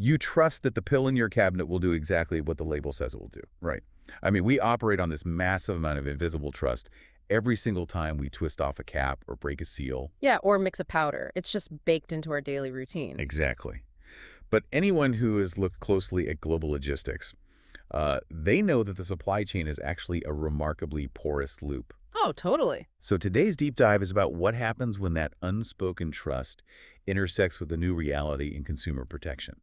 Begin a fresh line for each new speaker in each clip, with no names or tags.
You trust that the pill in your cabinet will do exactly what the label says it will do, right? I mean, we operate on this massive amount of invisible trust every single time we twist off a cap or break a seal.
Yeah, or mix a powder. It's just baked into our daily routine.
Exactly. But anyone who has looked closely at global logistics, they know that the supply chain is actually a remarkably porous loop.
Oh, totally.
So today's deep dive is about what happens when that unspoken trust intersects with the new reality in consumer protection.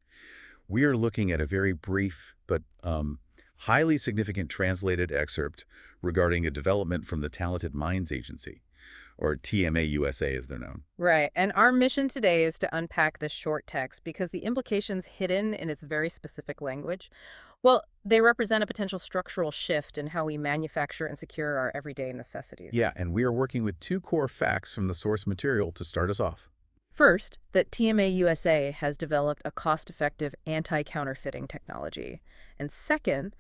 We are looking at a very brief but highly significant translated excerpt regarding a development from the Talented Minds Agency, or TMA USA as they're known.
Right. And our mission today is to unpack this short text because the implications hidden in its very specific language, well, they represent a potential structural shift in how we manufacture and secure our everyday necessities.
Yeah, and we are working with two core facts from the source material to start us off.
First, that TMA USA has developed a cost-effective anti-counterfeiting technology. And second,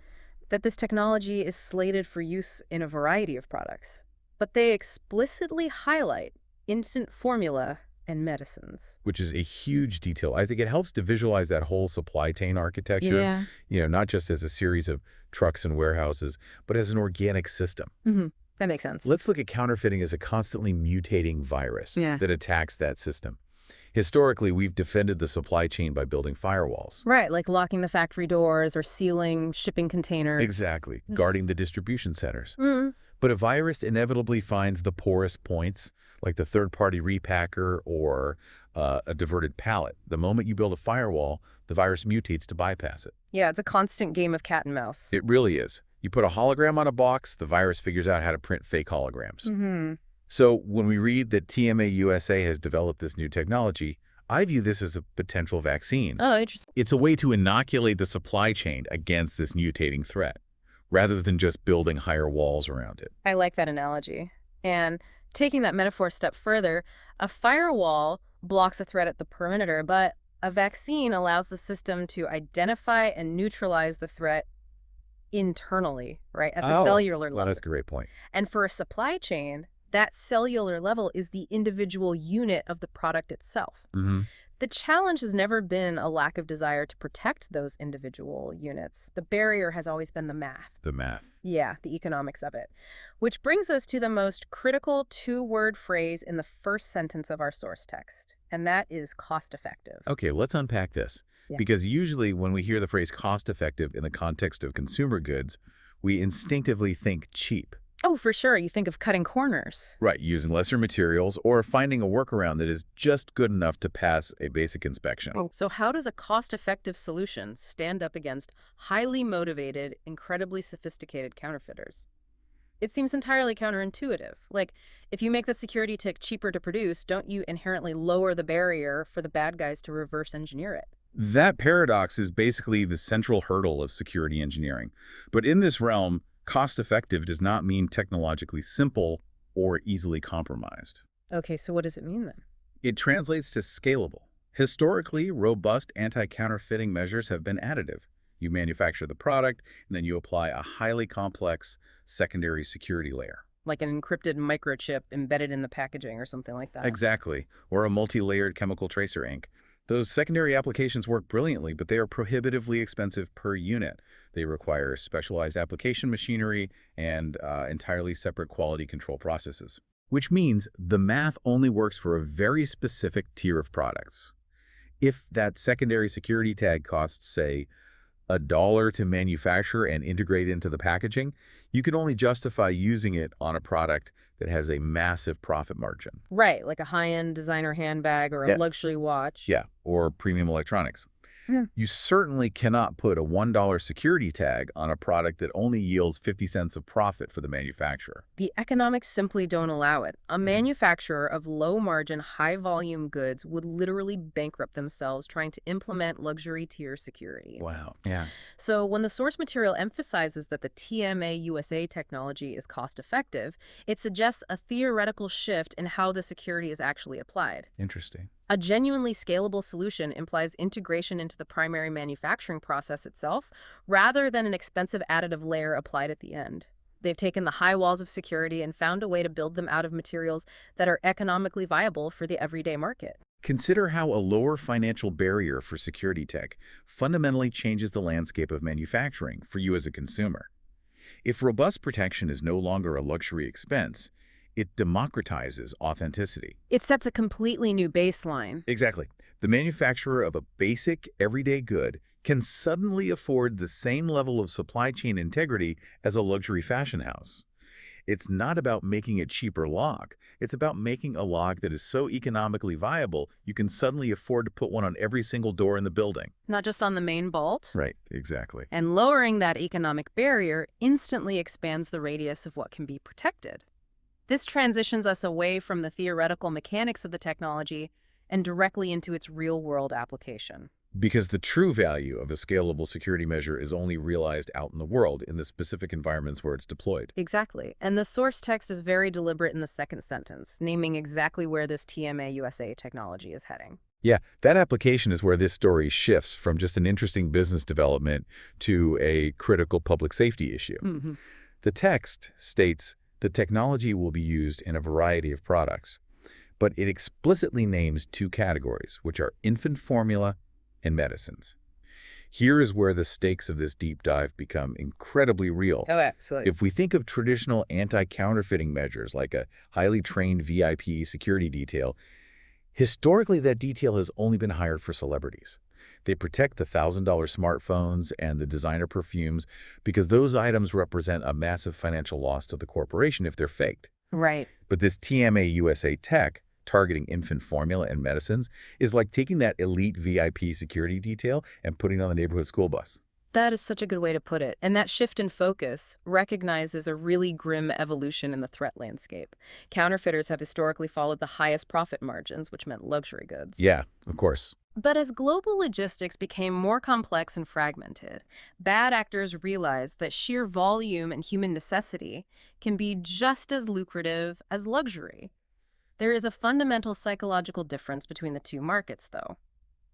that this technology is slated for use in a variety of products. But they explicitly highlight instant formula and medicines.
Which is a huge detail. I think it helps to visualize that whole supply chain architecture,
Yeah.
not just as a series of trucks and warehouses, but as an organic system.
That makes sense.
Let's look at counterfeiting as a constantly mutating virus
Yeah.
that attacks that system. Historically, we've defended the supply chain by building firewalls.
Right, like locking the factory doors or sealing shipping containers.
Exactly, guarding the distribution centers.
Mm.
But a virus inevitably finds the poorest points, like the third-party repacker or a diverted pallet. The moment you build a firewall, the virus mutates to bypass it.
Yeah, it's a constant game of cat and mouse.
It really is. You put a hologram on a box, the virus figures out how to print fake holograms. So when we read that TMA USA has developed this new technology, I view this as a potential vaccine.
Oh, interesting.
It's a way to inoculate the supply chain against this mutating threat, rather than just building higher walls around it.
I like that analogy. And taking that metaphor a step further, a firewall blocks a threat at the perimeter, but a vaccine allows the system to identify and neutralize the threat internally, right, at the cellular
Well,
level.
that's a great point.
And for a supply chain, that cellular level is the individual unit of the product itself. The challenge has never been a lack of desire to protect those individual units. The barrier has always been the math.
The math.
Yeah, the economics of it. Which brings us to the most critical two-word phrase in the first sentence of our source text, and that is cost-effective.
Okay, let's unpack this.
Yeah.
Because usually when we hear the phrase cost-effective in the context of consumer goods, we instinctively think cheap.
Oh, for sure. You think of cutting corners.
Right, using lesser materials or finding a workaround that is just good enough to pass a basic inspection.
So how does a cost-effective solution stand up against highly motivated, incredibly sophisticated counterfeiters? It seems entirely counterintuitive. Like, if you make the security tick cheaper to produce, don't you inherently lower the barrier for the bad guys to reverse engineer it?
That paradox is basically the central hurdle of security engineering. But in this realm, cost-effective does not mean technologically simple or easily compromised.
Okay, so what does it mean then?
It translates to scalable. Historically, robust anti-counterfeiting measures have been additive. You manufacture the product, and then you apply a highly complex secondary security layer.
Like an encrypted microchip embedded in the packaging or something like that.
Exactly, or a multi-layered chemical tracer ink. Those secondary applications work brilliantly, but they are prohibitively expensive per unit. They require specialized application machinery and entirely separate quality control processes. Which means the math only works for a very specific tier of products. If that secondary security tag costs, say, $1 to manufacture and integrate into the packaging, you can only justify using it on a product that has a massive profit margin.
Right, like a high-end designer handbag or a
Yes.
luxury watch.
Yeah, or premium electronics.
Yeah.
You certainly cannot put a $1 security tag on a product that only yields 50 cents of profit for the manufacturer.
The economics simply don't allow it. A manufacturer of low-margin, high-volume goods would literally bankrupt themselves trying to implement luxury tier security.
Wow. Yeah.
So when the source material emphasizes that the TMA USA technology is cost-effective, it suggests a theoretical shift in how the security is actually applied.
Interesting.
A genuinely scalable solution implies integration into the primary manufacturing process itself, rather than an expensive additive layer applied at the end. They've taken the high walls of security and found a way to build them out of materials that are economically viable for the everyday market.
Consider how a lower financial barrier for security tech fundamentally changes the landscape of manufacturing for you as a consumer. If robust protection is no longer a luxury expense, it democratizes authenticity.
It sets a completely new baseline.
Exactly. The manufacturer of a basic, everyday good can suddenly afford the same level of supply chain integrity as a luxury fashion house. It's not about making a cheaper log. It's about making a log that is so economically viable you can suddenly afford to put one on every single door in the building.
Not just on the main bolt.
Right, exactly.
And lowering that economic barrier instantly expands the radius of what can be protected. This transitions us away from the theoretical mechanics of the technology and directly into its real-world application.
Because the true value of a scalable security measure is only realized out in the world in the specific environments where it's deployed.
Exactly. And the source text is very deliberate in the second sentence, naming exactly where this TMA USA technology is heading.
Yeah, that application is where this story shifts from just an interesting business development to a critical public safety issue.
Hmm.
The text states the technology will be used in a variety of products, but it explicitly names two categories, which are infant formula and medicines. Here is where the stakes of this deep dive become incredibly real.
Oh, excellent.
If we think of traditional anti-counterfeiting measures like a highly trained VIP security detail, historically that detail has only been hired for celebrities. They protect the $1,000 smartphones and the designer perfumes because those items represent a massive financial loss to the corporation if they're faked.
Right.
But this TMA USA tech, targeting infant formula and medicines, is like taking that elite VIP security detail and putting it on the neighborhood school bus.
That is such a good way to put it. And that shift in focus recognizes a really grim evolution in the threat landscape. Counterfeiters have historically followed the highest profit margins, which meant luxury goods.
Yeah, of course.
But as global logistics became more complex and fragmented, bad actors realized that sheer volume and human necessity can be just as lucrative as luxury. There is a fundamental psychological difference between the two markets, though.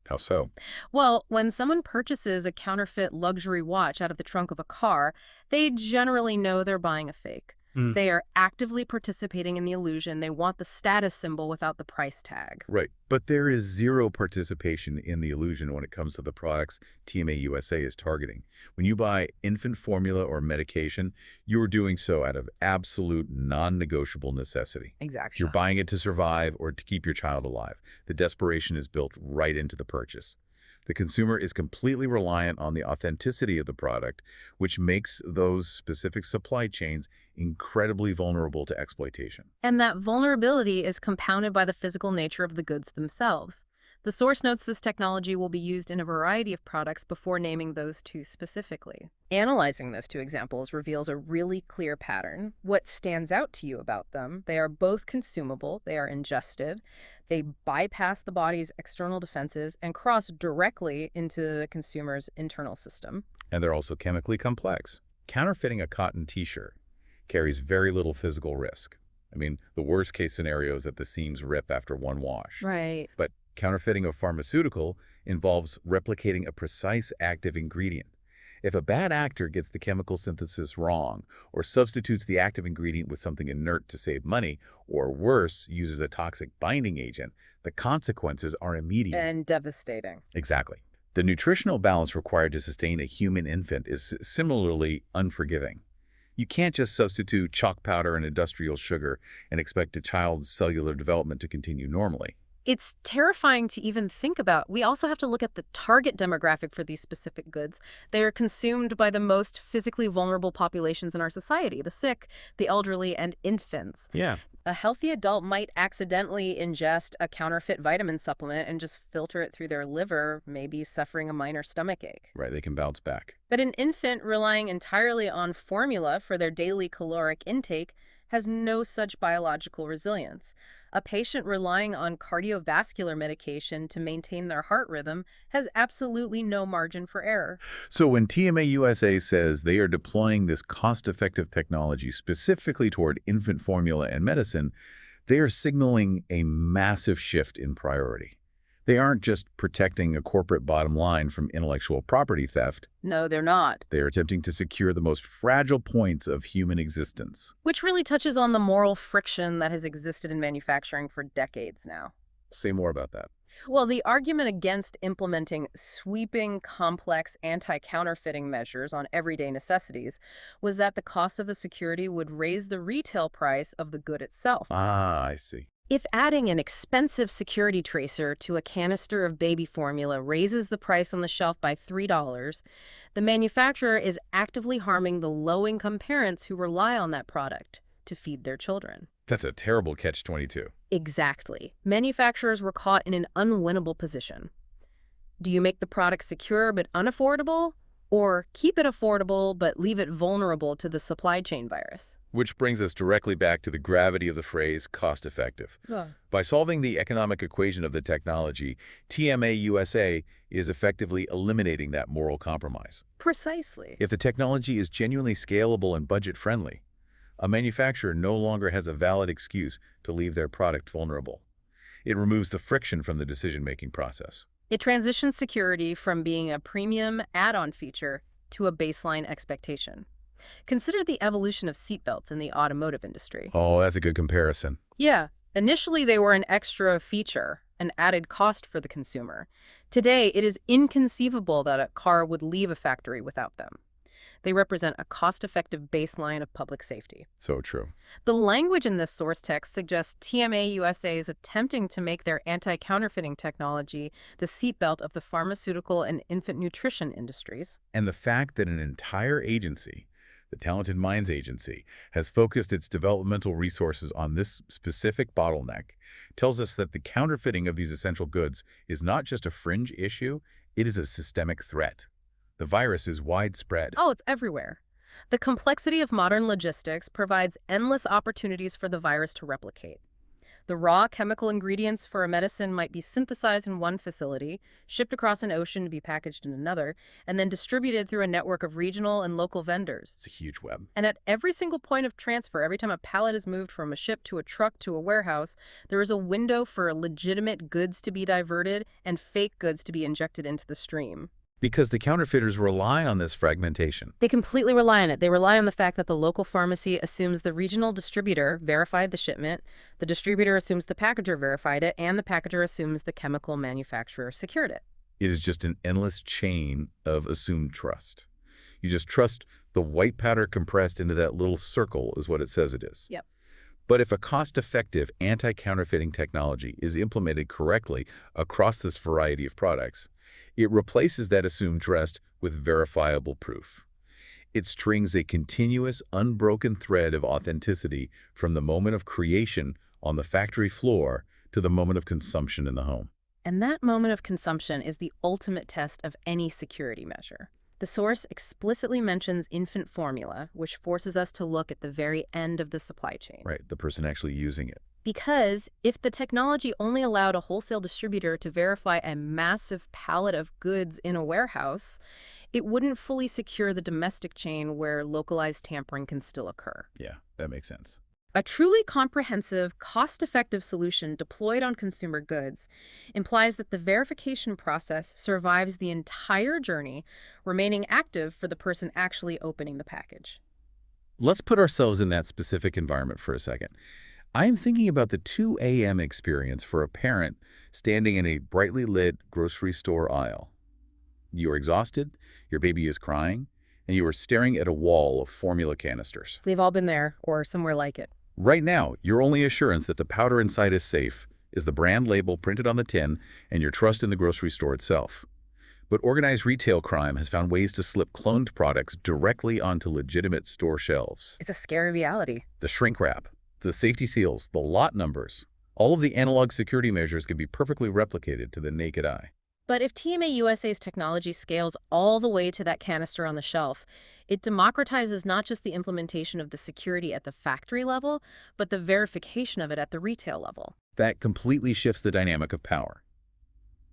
How so?
Well, when someone purchases a counterfeit luxury watch out of the trunk of a car, they generally know they're buying a fake.
Mm.
They are actively participating in the illusion. They want the status symbol without the price tag.
Right. But there is zero participation in the illusion when it comes to the products TMA USA is targeting. When you buy infant formula or medication, you're doing so out of absolute non-negotiable necessity.
Exactly.
You're buying it to survive or to keep your child alive. The desperation is built right into the purchase. The consumer is completely reliant on the authenticity of the product, which makes those specific supply chains incredibly vulnerable to exploitation.
And that vulnerability is compounded by the physical nature of the goods themselves. The source notes this technology will be used in a variety of products before naming those two specifically. Analyzing those two examples reveals a really clear pattern. What stands out to you about them? They are both consumable, they are ingested, they bypass the body's external defenses and cross directly into the consumer's internal system.
And they're also chemically complex. Counterfeiting a cotton t-shirt carries very little physical risk. I mean, the worst case scenario is that the seams rip after one wash.
Right.
But counterfeiting a pharmaceutical involves replicating a precise active ingredient. If a bad actor gets the chemical synthesis wrong, or substitutes the active ingredient with something inert to save money, or worse, uses a toxic binding agent, the consequences are immediate.
And devastating.
Exactly. The nutritional balance required to sustain a human infant is similarly unforgiving. You can't just substitute chalk powder and industrial sugar and expect a child's cellular development to continue normally.
It's terrifying to even think about. We also have to look at the target demographic for these specific goods. They are consumed by the most physically vulnerable populations in our society, the sick, the elderly, and infants.
Yeah.
A healthy adult might accidentally ingest a counterfeit vitamin supplement and just filter it through their liver, maybe suffering a minor stomachache.
Right, they can bounce back.
But an infant relying entirely on formula for their daily caloric intake has no such biological resilience. A patient relying on cardiovascular medication to maintain their heart rhythm has absolutely no margin for error.
So when TMA USA says they are deploying this cost-effective technology specifically toward infant formula and medicine, they are signaling a massive shift in priority. They aren't just protecting a corporate bottom line from intellectual property theft.
No, they're not.
They are attempting to secure the most fragile points of human existence.
Which really touches on the moral friction that has existed in manufacturing for decades now.
Say more about that.
Well, the argument against implementing sweeping, complex anti-counterfeiting measures on everyday necessities was that the cost of the security would raise the retail price of the good itself.
Ah, I see.
If adding an expensive security tracer to a canister of baby formula raises the price on the shelf by $3, the manufacturer is actively harming the low-income parents who rely on that product to feed their children.
That's a terrible catch-22.
Exactly. Manufacturers were caught in an unwinnable position. Do you make the product secure but unaffordable? Or keep it affordable but leave it vulnerable to the supply chain virus?
Which brings us directly back to the gravity of the phrase cost-effective.
Yeah.
By solving the economic equation of the technology, TMA USA is effectively eliminating that moral compromise.
Precisely.
If the technology is genuinely scalable and budget-friendly, a manufacturer no longer has a valid excuse to leave their product vulnerable. It removes the friction from the decision-making process.
It transitions security from being a premium add-on feature to a baseline expectation. Consider the evolution of seatbelts in the automotive industry.
Oh, that's a good comparison.
Yeah, initially they were an extra feature, an added cost for the consumer. Today, it is inconceivable that a car would leave a factory without them. They represent a cost-effective baseline of public safety.
So true.
The language in this source text suggests TMA USA is attempting to make their anti-counterfeiting technology the seatbelt of the pharmaceutical and infant nutrition industries.
And the fact that an entire agency, the Talented Minds Agency, has focused its developmental resources on this specific bottleneck tells us that the counterfeiting of these essential goods is not just a fringe issue, it is a systemic threat. The virus is widespread.
Oh, it's everywhere. The complexity of modern logistics provides endless opportunities for the virus to replicate. The raw chemical ingredients for a medicine might be synthesized in one facility, shipped across an ocean to be packaged in another, and then distributed through a network of regional and local vendors.
It's a huge web.
And at every single point of transfer, every time a pallet is moved from a ship to a truck to a warehouse, there is a window for legitimate goods to be diverted and fake goods to be injected into the stream.
Because the counterfeiters rely on this fragmentation.
They completely rely on it. They rely on the fact that the local pharmacy assumes the regional distributor verified the shipment, the distributor assumes the packager verified it, and the packager assumes the chemical manufacturer secured it.
It is just an endless chain of assumed trust. You just trust the white powder compressed into that little circle is what it says it is.
Yep.
But if a cost-effective anti-counterfeiting technology is implemented correctly across this variety of products, it replaces that assumed trust with verifiable proof. It strings a continuous, unbroken thread of authenticity from the moment of creation on the factory floor to the moment of consumption in the home.
And that moment of consumption is the ultimate test of any security measure. The source explicitly mentions infant formula, which forces us to look at the very end of the supply chain.
Right, the person actually using it.
Because if the technology only allowed a wholesale distributor to verify a massive pallet of goods in a warehouse, it wouldn't fully secure the domestic chain where localized tampering can still occur.
Yeah, that makes sense.
A truly comprehensive, cost-effective solution deployed on consumer goods implies that the verification process survives the entire journey, remaining active for the person actually opening the package.
Let's put ourselves in that specific environment for a second. I am thinking about the 2 a.m. experience for a parent standing in a brightly lit grocery store aisle. You are exhausted, your baby is crying, and you are staring at a wall of formula canisters.
They've all been there, or somewhere like it.
Right now, your only assurance that the powder inside is safe is the brand label printed on the tin and your trust in the grocery store itself. But organized retail crime has found ways to slip cloned products directly onto legitimate store shelves.
It's a scary reality.
The shrink wrap, the safety seals, the lot numbers, all of the analog security measures can be perfectly replicated to the naked eye.
But if TMA USA's technology scales all the way to that canister on the shelf, it democratizes not just the implementation of the security at the factory level, but the verification of it at the retail level.
That completely shifts the dynamic of power.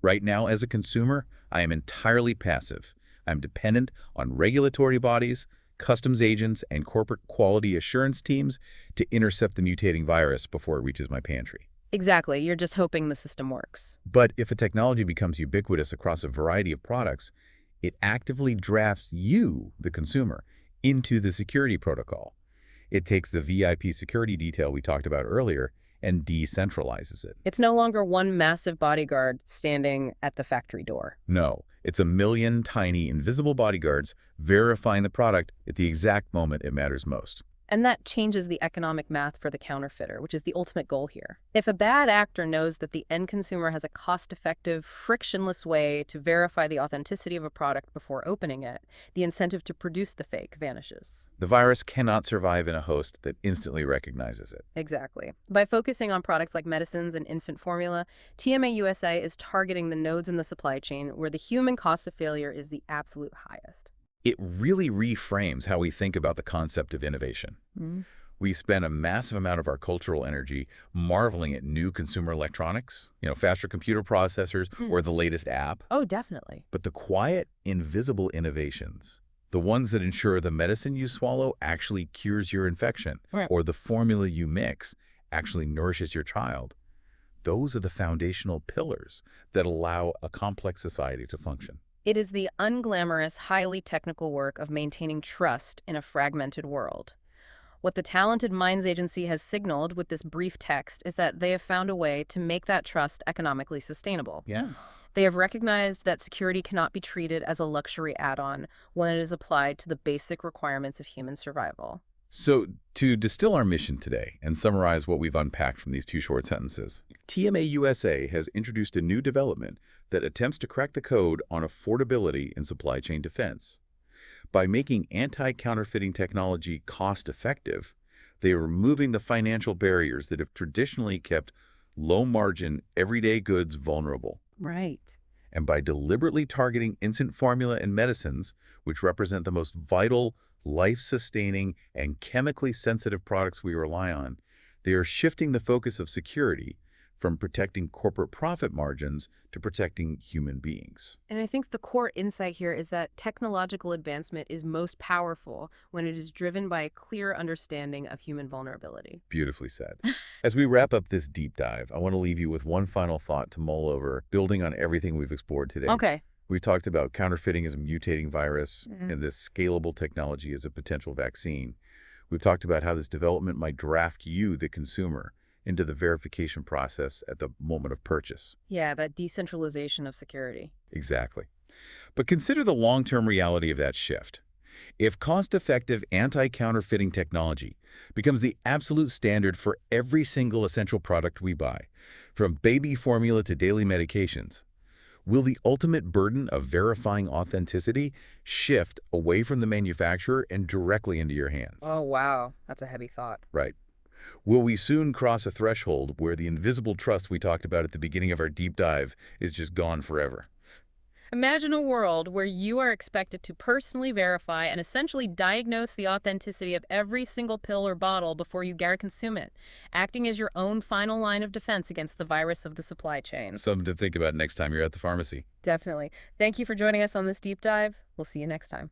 Right now, as a consumer, I am entirely passive. I'm dependent on regulatory bodies, customs agents, and corporate quality assurance teams to intercept the mutating virus before it reaches my pantry.
Exactly. You're just hoping the system works.
But if a technology becomes ubiquitous across a variety of products, it actively drafts you, the consumer, into the security protocol. It takes the VIP security detail we talked about earlier and decentralizes it.
It's no longer one massive bodyguard standing at the factory door.
No, it's a million tiny invisible bodyguards verifying the product at the exact moment it matters most.
And that changes the economic math for the counterfeiter, which is the ultimate goal here. If a bad actor knows that the end consumer has a cost-effective, frictionless way to verify the authenticity of a product before opening it, the incentive to produce the fake vanishes.
The virus cannot survive in a host that instantly recognizes it.
Exactly. By focusing on products like medicines and infant formula, TMA USA is targeting the nodes in the supply chain where the human cost of failure is the absolute highest.
It really reframes how we think about the concept of innovation.
Mm.
We spend a massive amount of our cultural energy marveling at new consumer electronics, faster computer processors or the latest app.
Oh, definitely.
But the quiet, invisible innovations, the ones that ensure the medicine you swallow actually cures your infection,
Right.
or the formula you mix actually nourishes your child, those are the foundational pillars that allow a complex society to function.
It is the unglamorous, highly technical work of maintaining trust in a fragmented world. What the Talented Minds Agency has signaled with this brief text is that they have found a way to make that trust economically sustainable.
Yeah.
They have recognized that security cannot be treated as a luxury add-on when it is applied to the basic requirements of human survival.
So, to distill our mission today and summarize what we've unpacked from these two short sentences, TMA USA has introduced a new development that attempts to crack the code on affordability in supply chain defense. By making anti-counterfeiting technology cost-effective, they are removing the financial barriers that have traditionally kept low-margin, everyday goods vulnerable.
Right.
And by deliberately targeting infant formula and medicines, which represent the most vital, life-sustaining, and chemically sensitive products we rely on, they are shifting the focus of security from protecting corporate profit margins to protecting human beings.
And I think the core insight here is that technological advancement is most powerful when it is driven by a clear understanding of human vulnerability.
Beautifully said. As we wrap up this deep dive, I want to leave you with one final thought to mull over, building on everything we've explored today.
Okay.
We talked about counterfeiting as a mutating virus
Mhm.
and this scalable technology as a potential vaccine. We've talked about how this development might draft you, the consumer, into the verification process at the moment of purchase.
Yeah, that decentralization of security.
Exactly. But consider the long-term reality of that shift. If cost-effective anti-counterfeiting technology becomes the absolute standard for every single essential product we buy, from baby formula to daily medications, will the ultimate burden of verifying authenticity shift away from the manufacturer and directly into your hands?
Oh, wow. That's a heavy thought.
Right. Will we soon cross a threshold where the invisible trust we talked about at the beginning of our deep dive is just gone forever?
Imagine a world where you are expected to personally verify and essentially diagnose the authenticity of every single pill or bottle before you dare consume it, acting as your own final line of defense against the virus of the supply chain.
Something to think about next time you're at the pharmacy.
Definitely. Thank you for joining us on this deep dive. We'll see you next time.